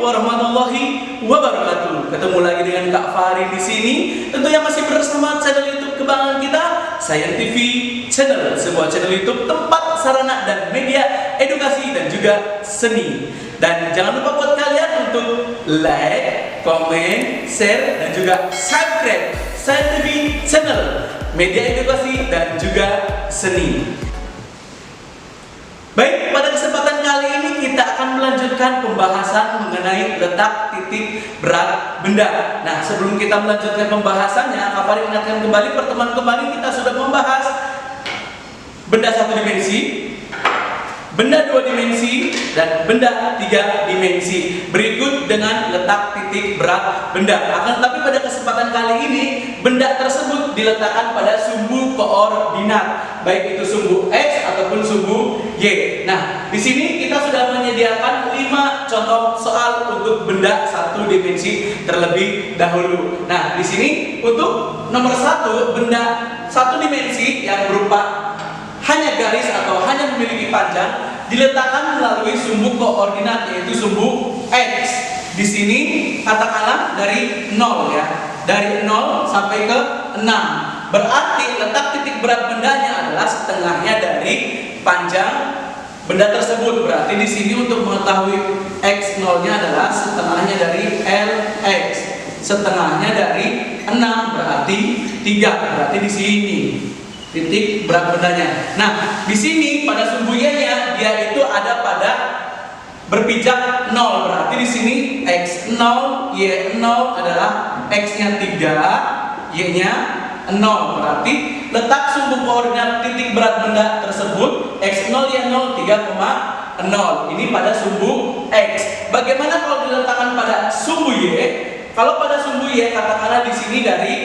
warahmatullahi wabarakatuh. Ketemu lagi dengan Kak Fahri di sini. Tentunya masih bersama channel YouTube kebanggaan kita, Science TV Channel, sebuah channel YouTube tempat sarana dan media edukasi dan juga seni. Dan jangan lupa buat kalian untuk like, komen, share dan juga subscribe Science TV Channel, media edukasi dan juga seni. Baik, pada kesempatan kali ini kita akan melanjutkan pembahasan mengenai letak titik berat benda. Nah, sebelum kita melanjutkan pembahasannya, Kak Fahri ingatkan kembali pertemuan kemarin kita sudah membahas benda 1 dimensi, benda 2 dimensi, dan benda 3 dimensi. Berikut dengan letak titik berat benda. Akan tetapi pada kesempatan kali ini, benda tersebut diletakkan pada sumbu koordinat, baik itu sumbu X ataupun sumbu Y. Nah, di sini kita sudah menyediakan 5 contoh soal untuk benda 1 dimensi terlebih dahulu. Nah, di sini untuk nomor 1, benda 1 dimensi yang berupa hanya garis atau hanya memiliki panjang diletakkan melalui sumbu koordinat, yaitu sumbu X. Di sini katakanlah dari 0 ya, dari 0 sampai ke 6. Berarti letak titik berat bendanya adalah setengahnya dari panjang benda tersebut. Berarti di sini untuk mengetahui x0-nya adalah setengahnya dari Lx. Setengahnya dari 6 berarti 3. Berarti di sini titik berat bendanya. Nah, di sini pada sumbu Y-nya dia itu ada pada berpijak 0. Berarti di sini x0, y0 adalah x-nya 3, y-nya 0. Berarti letak sumbu koordinat titik berat benda tersebut x0, y0 3,0. Ini pada sumbu X. Bagaimana kalau diletakkan pada sumbu Y? Kalau pada sumbu Y katakanlah di sini dari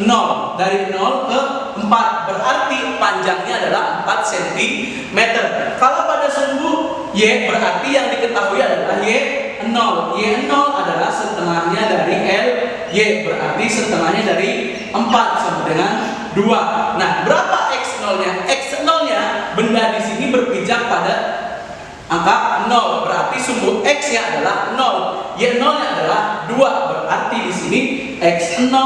0 ke 4, berarti panjangnya adalah 4 cm. Kalau pada sumbu Y berarti yang diketahui adalah Y0. Y0 adalah setengahnya dari Ly, berarti setengahnya dari 4 sama dengan 2. Nah, berapa x0-nya? X0-nya benda di sini berpijak pada angka 0, berarti sumbu X-nya adalah 0, Y0-nya adalah 2, berarti di sini X0,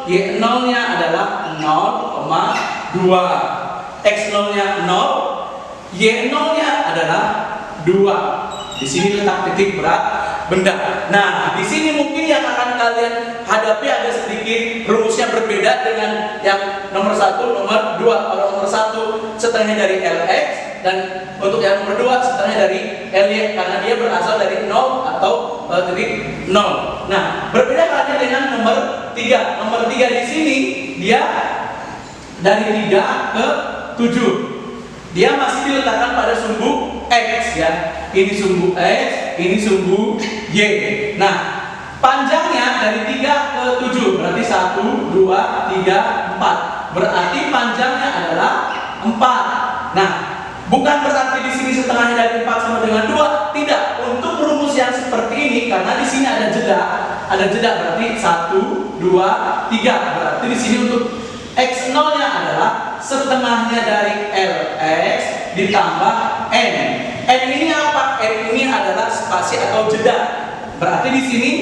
Y0-nya adalah 0,2. X0-nya 0, Y0-nya adalah 2. Di sini letak titik berat benda. Nah, di sini mungkin yang akan kalian hadapi agak sedikit rumusnya berbeda dengan yang nomor 1, nomor 2. Kalau nomor 1 setengahnya dari Lx, dan untuk yang nomor 2 setengahnya dari Ly, karena dia berasal dari 0 atau titik 0. Nah, berbeda halnya dengan nomor 3. Nomor 3 di sini dia dari 3 ke 7. Dia masih diletakkan pada sumbu X ya. Ini sumbu X, ini sumbu Y. Nah, panjangnya dari 3 ke 7, berarti 1, 2, 3, 4. Berarti panjangnya adalah 4. Nah, bukan berarti di sini setengahnya dari 4 sama dengan 2, tidak. Untuk rumus yang seperti ini, karena di sini ada jeda. Ada jeda berarti 1, 2, 3. Berarti di sini untuk x0-nya adalah setengahnya dari Lx ditambah n. N ini apa? N ini adalah spasi atau jeda. Berarti di sini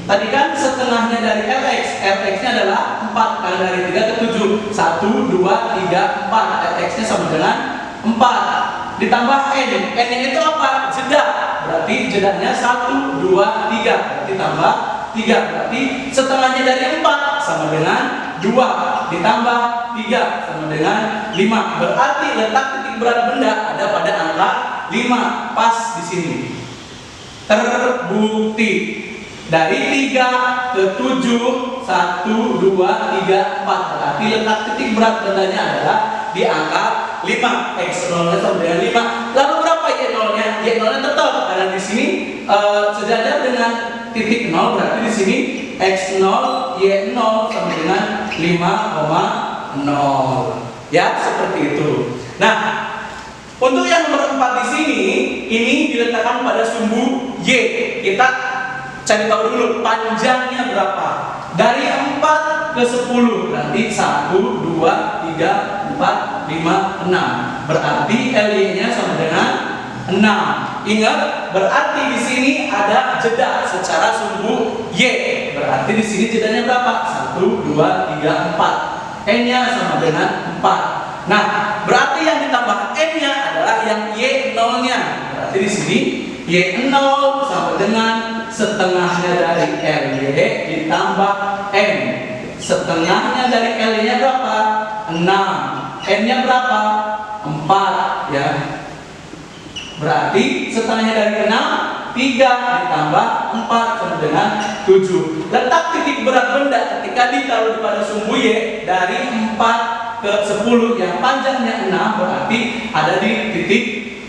tadi kan setengahnya dari Lx. Lx-nya adalah 4, karena dari 3 ke 7. 1, 2, 3, 4. Lx-nya sama dengan 4 ditambah n. N itu apa? Jeda. Berarti jedanya 1, 2, 3. Berarti tambah 3. Berarti setengahnya dari 4 sama dengan 2 ditambah 3 sama dengan 5. Berarti letak titik berat benda ada pada angka 5. Pas di sini. Terbukti dari 3 ke 7, 1, 2, 3, 4. Berarti letak titik berat bendanya adalah di angka 5. X0-nya sama dengan 5. Lalu berapa Y0-nya? Y0-nya tetap, karena di sini sejajar dengan titik 0, berarti di sini X0, Y0 sama dengan 5,0. Ya, seperti itu. Nah, untuk yang nomor 4 di sini, ini diletakkan pada sumbu Y. Kita cari tahu dulu panjangnya berapa. Dari 4 ke 10, berarti 1, 2, 3, 4, 5, 6. Berarti Ly-nya sama dengan 6. Ingat, berarti di sini ada jeda secara sumbu Y. Berarti di sini jedanya berapa? 1, 2, 3, 4. N-nya sama dengan 4. Nah, berarti yang ditambah N-nya adalah yang Y0-nya. Berarti di sini Y0 sama dengan setengahnya dari LY ditambah N. Setengahnya dari LY-nya berapa? 6. N-nya berapa? 4 ya. Berarti setengahnya dari 6, 3 ditambah 4 sama dengan 7. Letak titik berat benda ketika ditaruh pada sumbu Y dari 4 ke 10 yang panjangnya 6 berarti ada di titik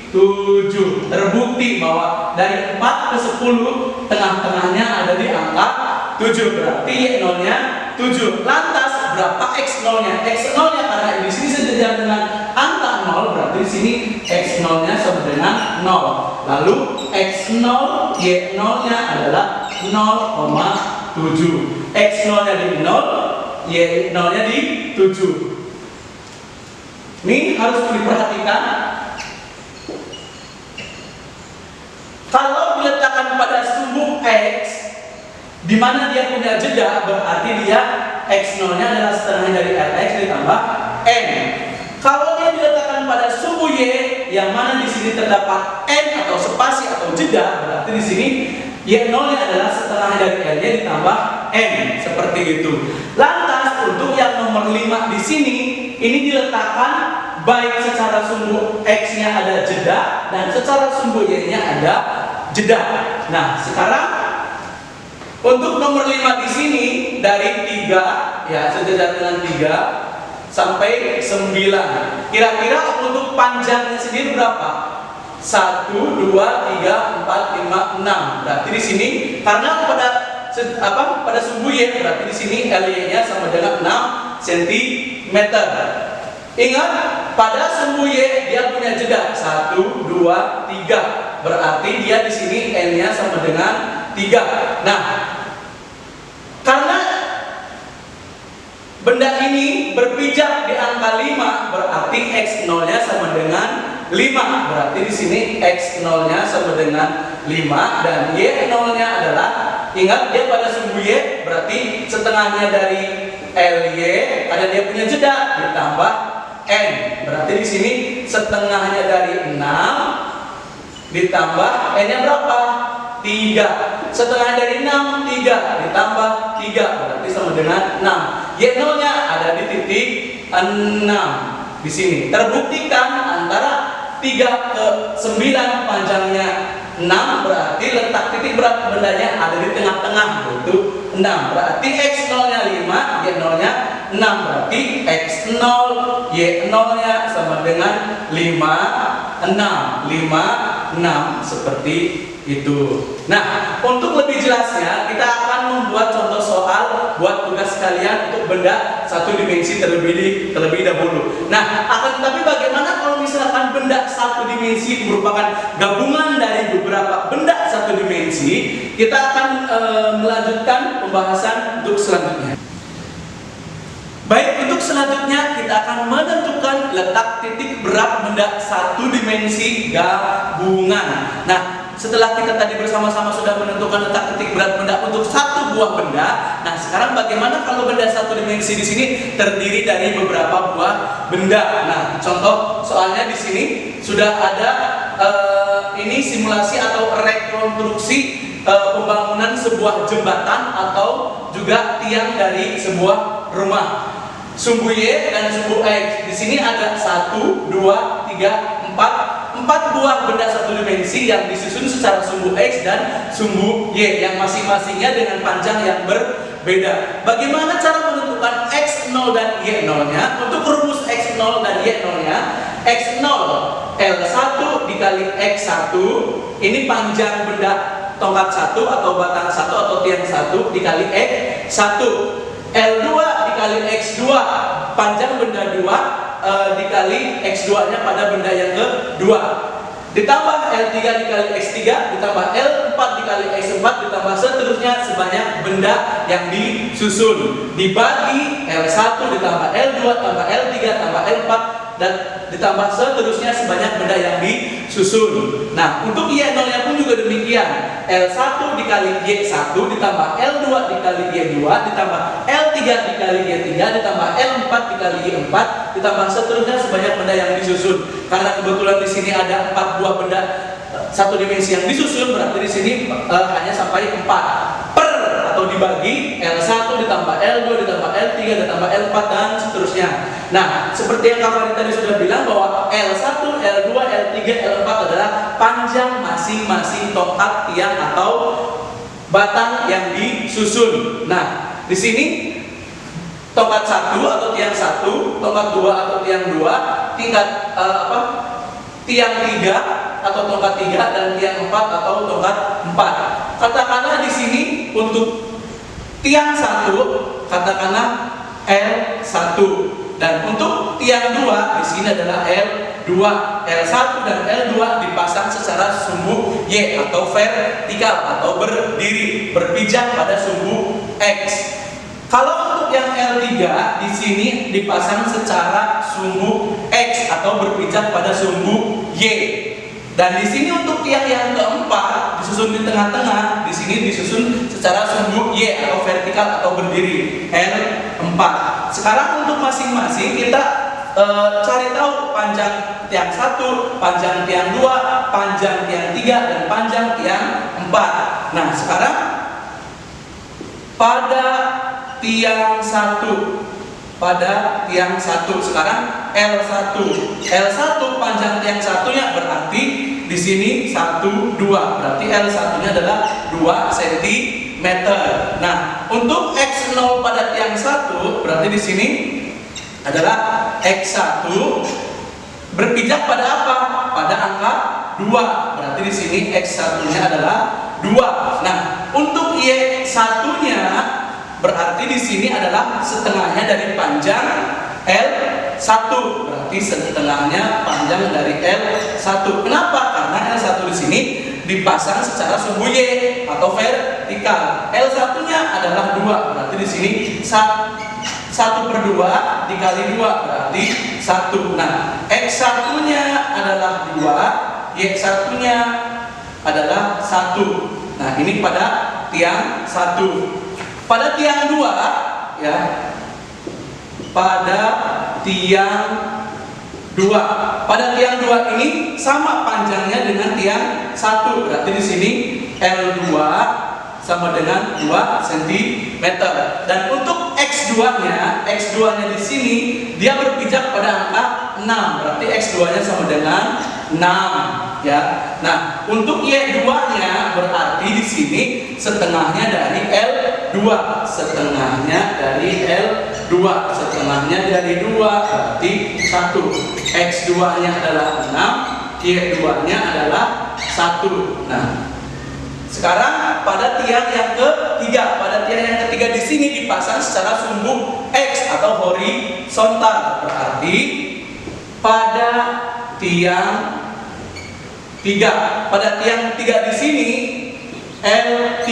7. Terbukti bahwa dari 4 ke 10 tengah-tengahnya ada di angka 7. Berarti Y0-nya 7. Lantas berapa X0-nya? X0-nya karena di sini sejajar dengan angka 0, berarti di sini X0-nya sama dengan 0. Lalu X0 Y0-nya adalah 0,7. X0-nya di 0, Y0-nya di 7. Ini harus diperhatikan. Kalau diletakkan pada sumbu X, di mana dia punya jeda, berarti dia X0-nya adalah setengah dari Lx ditambah N. Kalau dia diletakkan pada sumbu Y, yang mana di sini terdapat N atau spasi atau jeda, berarti di sini Y0-nya adalah setengah dari L-nya ditambah N. Seperti itu. Lantas untuk yang nomor 5 di sini, ini diletakkan baik secara sumbu X-nya ada jeda dan secara sumbu Y-nya ada jeda. Nah, sekarang untuk nomor 5 di sini dari 3 ya sejajar dengan 3 sampai 9. Kira-kira untuk panjangnya sendiri berapa? 1, 2, 3, 4, 5, 6. Berarti di sini karena pada sumbu Y berarti di sini LY-nya sama dengan 6 cm. Ingat, pada sumbu Y dia punya jeda 1, 2, 3. Berarti dia di sini N-nya sama dengan 3. Nah, karena benda ini berpijak di angka 5, berarti X0-nya sama dengan 5. Berarti di sini X0-nya sama dengan 5 dan Y0-nya adalah, ingat dia pada sumbu Y, berarti setengahnya dari LY karena dia punya jeda ditambah N. Berarti di sini setengahnya dari 6 ditambah N-nya berapa? 3. Setengah dari 6, 3 ditambah 3 berarti sama dengan 6. Y0-nya ada di titik 6 di sini. Terbuktikan antara 3 ke 9 panjangnya 6, berarti letak titik berat bendanya ada di tengah-tengah, yaitu 6. Berarti X0-nya 5, Y0-nya 6. Berarti X0 Y0-nya sama dengan 5, 6 seperti itu. Nah, untuk lebih jelasnya kita akan membuat contoh soal buat tugas kalian untuk benda satu dimensi terlebih dahulu. Nah, akan tetapi bagaimana kalau misalkan benda satu dimensi merupakan gabungan dari beberapa benda satu dimensi? Kita akan melanjutkan pembahasan untuk selanjutnya. Baik, untuk selanjutnya kita akan menentukan letak titik berat benda satu dimensi gabungan. Nah, setelah kita tadi bersama-sama sudah menentukan letak titik berat benda untuk satu buah benda, nah sekarang bagaimana kalau benda satu dimensi di sini terdiri dari beberapa buah benda? Nah, contoh soalnya di sini sudah ada ini simulasi atau rekonstruksi pembangunan sebuah jembatan atau juga tiang dari sebuah rumah. Sumbu Y dan sumbu X. Di sini ada 1, 2, 3, 4 buah benda satu dimensi yang disusun secara sumbu X dan sumbu Y yang masing-masingnya dengan panjang yang berbeda. Bagaimana cara menentukan X0 dan Y0-nya? Untuk rumus X0 dan Y0-nya, X0 L1 dikali X1, ini panjang benda tongkat 1 atau batang 1 atau tiang 1 dikali X1. L2 dikali X2, panjang benda 2 dikali X2-nya pada benda yang kedua. Ditambah L3 dikali X3, ditambah L4 dikali X4, ditambah seterusnya sebanyak benda yang disusun. Dibagi L1 ditambah L2 tambah L3 tambah L4 dan ditambah seterusnya sebanyak benda yang disusun. Nah, untuk Y0 nya pun juga demikian. L1 dikali Y1 ditambah L2 dikali Y2 ditambah L3 dikali Y3 ditambah L4 dikali Y4 ditambah seterusnya sebanyak benda yang disusun. Karena kebetulan di sini ada 4 buah benda satu dimensi yang disusun, berarti di sini hanya sampai 4 per atau dibagi L1 ditambah L2 ditambah L3 ditambah L4 dan seterusnya. Nah, seperti yang Kak Farid tadi sudah bilang bahwa L1, L2, L3, L4 adalah panjang masing-masing tongkat tiang atau batang yang disusun. Nah, di sini tongkat 1 atau tiang 1, tongkat 2 atau tiang 2, tiang 3 atau tongkat 3 dan tiang 4 atau tongkat 4. Katakanlah di sini untuk tiang 1 katakanlah L1 dan untuk tiang 2 di sini adalah L2. L1 dan L2 dipasang secara sumbu Y atau vertikal atau berdiri berpijak pada sumbu X. Kalau untuk yang L3 di sini dipasang secara sumbu X atau berpijak pada sumbu Y. Dan di sini untuk tiang yang keempat disusun di tengah-tengah, di sini disusun secara sumbu Y atau vertikal atau berdiri L4. Sekarang untuk masing-masing kita cari tahu panjang tiang 1, panjang tiang 2, panjang tiang 3 dan panjang tiang 4. Nah, sekarang pada tiang 1 sekarang L1. L1 panjang tiang satunya berarti di sini 1, 2. Berarti L1-nya adalah 2 cm. Nah, untuk X0 pada tiang 1 berarti di sini adalah X1 berpijak pada apa? Pada angka 2. Berarti di sini X1-nya adalah 2. Nah, untuk Y1-nya berarti di sini adalah setengahnya dari panjang L1. Berarti setengahnya panjang dari L1. Kenapa? Karena L1 di sini dipasang secara sumbu Y atau vertikal. L1-nya adalah 2. Berarti di sini 1/2 dikali 2 berarti 1. Nah, X1-nya adalah 2, Y1-nya adalah 1. Nah, ini pada tiang 1. Pada tiang 2 ya. Pada tiang 2. Pada tiang 2 ini sama panjangnya dengan tiang 1. Berarti di sini L2 sama dengan 2 cm. Dan untuk X2-nya di sini dia berpijak pada angka 6. Berarti X2-nya sama dengan 6 ya. Nah, untuk Y2-nya berarti di sini setengahnya dari L2. Setengahnya dari L2. Setengahnya dari 2 berarti 1. X2-nya adalah 6, Y2-nya adalah 1. Nah, sekarang pada tiang yang ketiga, di sini dipasang secara sumbu X atau horizontal. Berarti pada tiang 3 di sini L3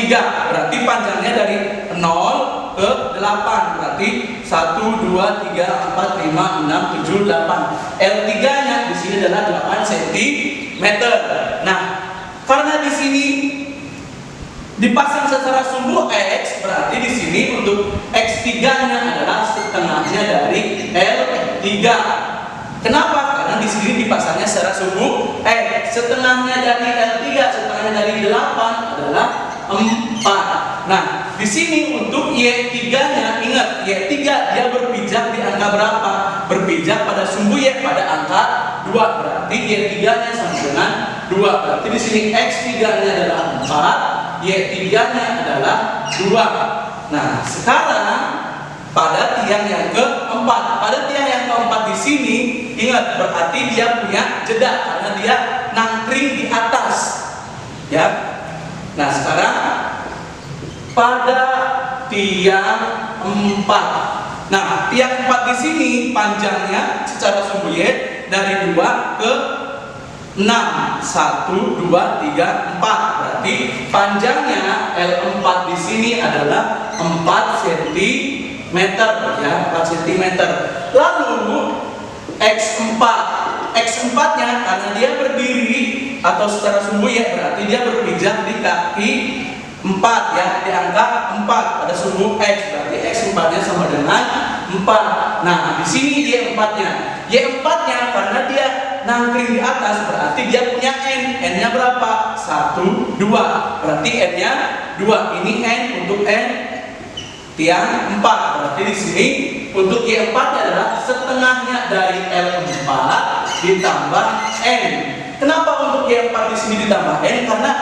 berarti panjangnya dari 0 ke 8. Berarti 1 2 3 4 5 6 7 8. L3-nya di sini adalah 8 cm. Nah, karena di sini dipasang secara sumbu X, berarti di sini untuk X3-nya adalah setengahnya dari L3. Kenapa? Karena di sini dipasangnya secara sumbu X. Setengahnya dari L3, setengahnya dari 8 adalah 4. Nah, di sini untuk Y3-nya, ingat Y3 dia berpijak di angka berapa? Berpijak pada sumbu Y pada angka 2. Berarti Y3-nya sama dengan 2. Berarti di sini X3-nya adalah 4, Y3-nya adalah 2. Nah, sekarang pada tiang yang keempat. Pada tiang yang keempat di sini, ingat berarti dia punya jeda karena dia nangkring di atas. Ya. Nah, sekarang pada tiang 4. Nah, tiang 4 di sini panjangnya secara sumbu Y dari 2 ke 6. 1 2 3 4. Berarti panjangnya L4 di sini adalah 4 cm ya, 4 cm. Lalu X4. X4-nya karena dia berdiri atau secara sumbu ya, berarti dia berpijak di kaki 4 ya, di angka 4 pada sumbu X, berarti X4-nya sama dengan 4. Nah, di sini Y4-nya. Y4-nya karena dia nangkring di atas, berarti dia punya N. N-nya berapa? 1, 2. Berarti N-nya 2. Ini N untuk N tiang 4. Berarti di sini untuk Y4-nya adalah setengahnya dari L4 ditambah N. Kenapa untuk Y4 di sini ditambah N? Karena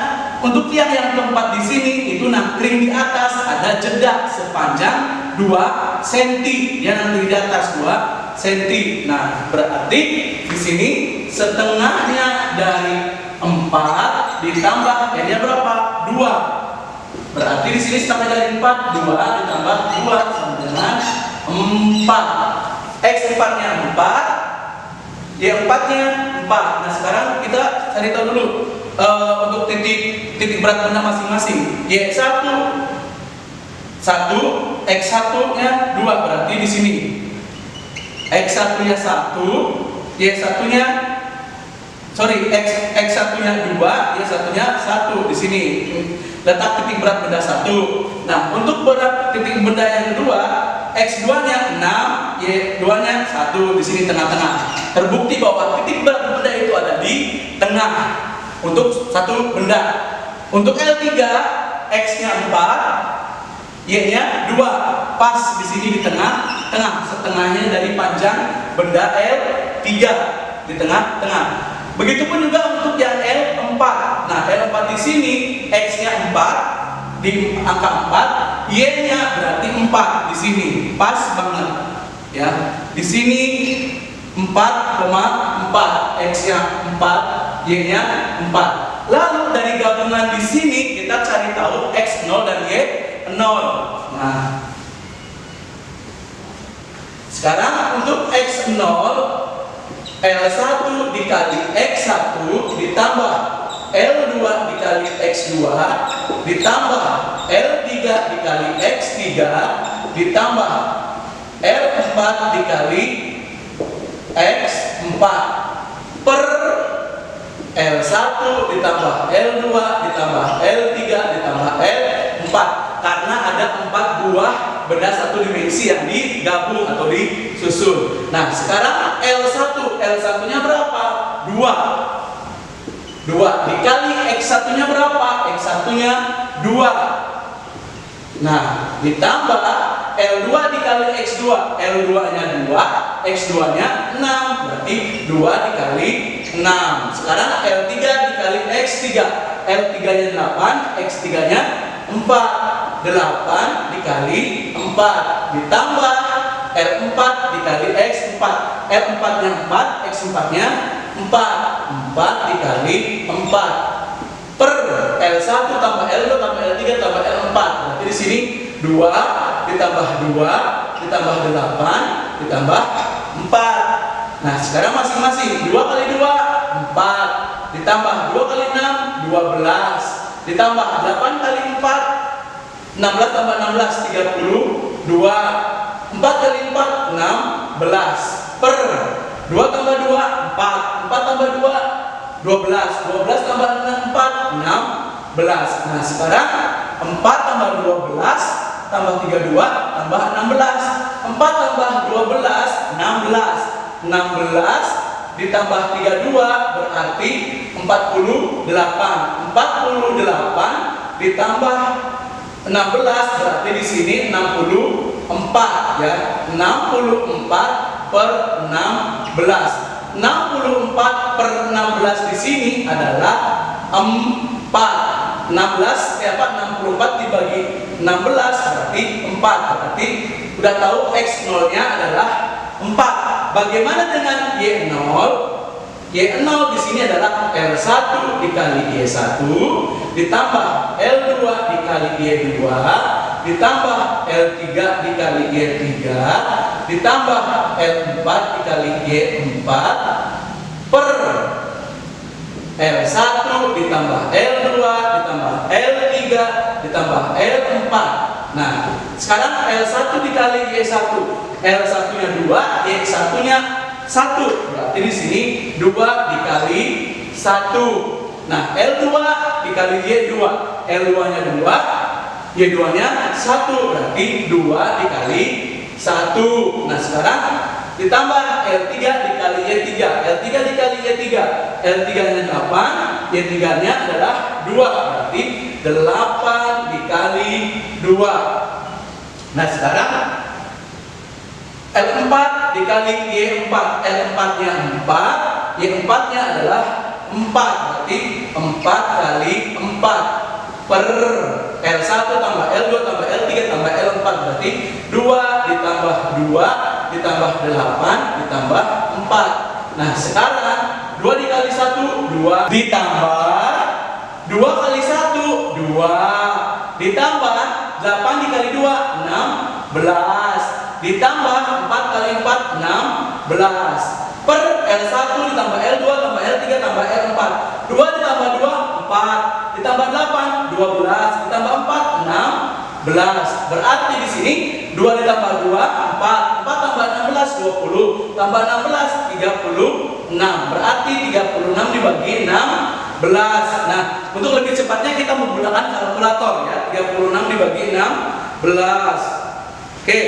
untuk tiang yang keempat di sini itu nangkring di atas, ada jeda sepanjang 2 cm. Dia nangkring di atas 2 cm. Nah, berarti di sini setengahnya dari 4 ditambah N-nya berapa? 2. Berarti di sini setengah dari 4, 2 ditambah 2 sama dengan 4. X4-nya 4, Y4-nya 4. Nah, sekarang kita cari tahu dulu untuk titik berat benda masing-masing. Y1 1, X1-nya 2, berarti di sini X1-nya 1, Y1-nya X1-nya 2, Y1-nya 1 di sini. Letak titik berat benda 1. Nah, untuk berat titik benda yang kedua, X2-nya 6, Y2-nya 1 di sini tengah-tengah. Terbukti bahwa titik berat benda itu ada di tengah untuk satu benda. Untuk L3, X-nya 4, Y-nya 2, pas di sini di tengah-tengah, setengahnya dari panjang benda L3 di tengah-tengah. Begitupun juga untuk yang L4. Nah, L4 di sini X-nya 4 di angka 4, Y-nya berarti 4 di sini, pas banget. Ya, di sini 4,4, X-nya 4, Y-nya 4. Lalu dari gabungan di sini kita cari tahu X0 dan Y0. Nah, sekarang untuk X0, L1 dikali X1 ditambah L2 dikali X2 ditambah L3 dikali X3 ditambah L4 dikali X4 per L1 ditambah L2 ditambah L3 ditambah L4, karena ada 4 buah benda satu dimensi yang digabung atau disusun. Nah, sekarang L1-nya berapa? 2 dikali X1-nya berapa? X1-nya 2. Nah, ditambah L2 dikali X2, L2-nya 2, X2-nya 6, berarti 2 dikali 6. Sekarang L3 dikali X3, L3-nya 8, X3-nya 4. 8 dikali 4 ditambah L4 dikali X4, L4-nya 4, X4-nya 4, 4 dikali 4 per L1 tambah L2 tambah L3 tambah L4. Berarti di sini 2 ditambah 2 ditambah 8 ditambah 4. Nah, sekarang masing-masing 2 kali 2 4 ditambah 2 kali 6 12 ditambah 8 kali 4 16 tambah 16 32, 4 kali 4 16 per 2 tambah 2 4, 4 tambah 2 12, 12 tambah 4 16. Nah, sekarang 4 tambah 12 tambah 32 tambah 16, 4 tambah 12 16, 16 ditambah 32 berarti 48, 48 ditambah 16 berarti di sini 64 ya. 64 per 16. 64 per 16 di sini adalah 4. 64 dibagi 16 berarti 4. Berarti udah tahu X0-nya adalah 4. Bagaimana dengan Y0? Y0 di sini adalah L1 dikali Y1 ditambah L2 dikali Y2 ditambah L3 dikali Y3 ditambah L4 dikali Y4 per L1 ditambah L2 ditambah L3 ditambah L4. Nah, sekarang L1 dikali Y1, L1-nya 2, Y1-nya 1. Berarti di sini 2 dikali 1. Nah, L2 dikali Y2. L2-nya 2, Y2-nya 1. Berarti 2 dikali 1. Nah, sekarang ditambah L3 dikali Y3. L3 dikali Y3. L3-nya 8, Y3-nya adalah 2. Berarti 8 dikali 2. Nah, sekarang L4 dikali Y4. L4-nya 4, Y4-nya adalah 4. Berarti 4 kali 4 per L1 tambah L2 tambah L3 tambah L4. Berarti 2 ditambah 2 ditambah 8 ditambah 4. Nah, sekarang 2 dikali 1 2 ditambah 2 kali 1 2 ditambah 8 dikali 2 16 ditambah 4 kali 4 16 per L1 ditambah L2 tambah L3 tambah L4. 2 ditambah 2 4 ditambah 8 12 ditambah 4 16. Berarti di sini 2 ditambah 2 4 tambah 16 20 tambah 16 36. Berarti 36 dibagi 16. Nah, untuk lebih cepatnya kita menggunakan kalkulator ya. 36 dibagi 16. Oke,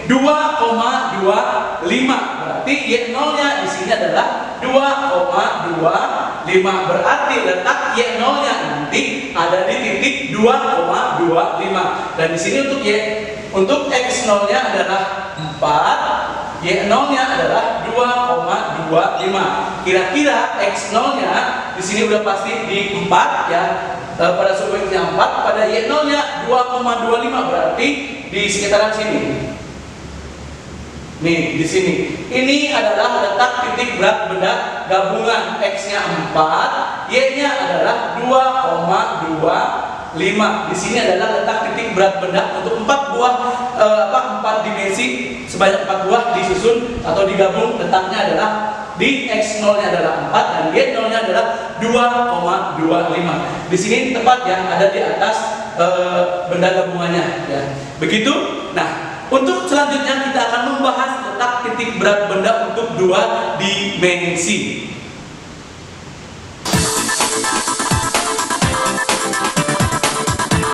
2,25. Berarti Y0-nya di sini adalah 2,25. Berarti letak Y0-nya nanti ada di titik 2,25. Dan di sini untuk X0-nya adalah 4, Y0-nya adalah 2,25. Kira-kira X0-nya di sini udah pasti di 4 ya. Pada sukunya 4, pada Y0-nya 2,25, berarti di sekitaran sini. Nih, di sini. Ini adalah letak titik berat benda gabungan. X-nya 4, Y-nya adalah 2,25. Di sini adalah letak titik berat benda untuk 4 buah 4 dimensi sebanyak 4 buah disusun atau digabung. Letaknya adalah di X0-nya adalah 4 dan Y0-nya adalah 2,25. Di sini tepat ya, ada di atas benda gabungannya ya. Begitu. Nah, untuk selanjutnya kita akan membahas letak titik berat benda untuk 2 dimensi.